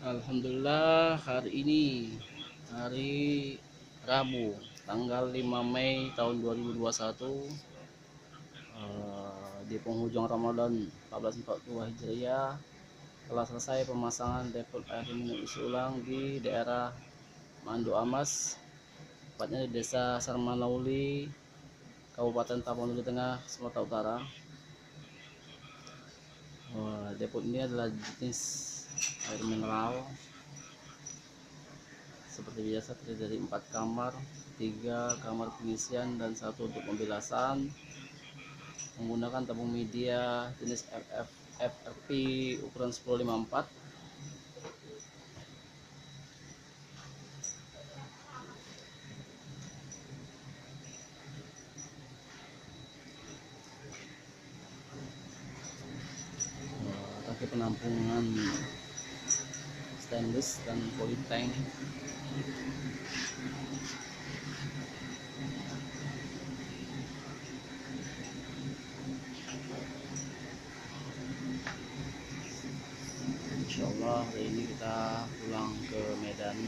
Alhamdulillah hari ini hari Rabu tanggal 5 Mei tahun 2021, di penghujung Ramadan 1442 Hijriah telah selesai pemasangan depot air minum isi ulang di daerah Mandu Amas, tepatnya di Desa Sarmalauli, Kabupaten Tapanuli Tengah, Sumatera Utara. Depot ini adalah jenis air mineral seperti biasa, terdiri dari 4 kamar, 3 kamar pengisian dan 1 untuk pembilasan, menggunakan tabung media jenis FRP ukuran 1054. Tangki penampungan stainless dan poly tank. Insyaallah hari ini kita pulang ke Medan.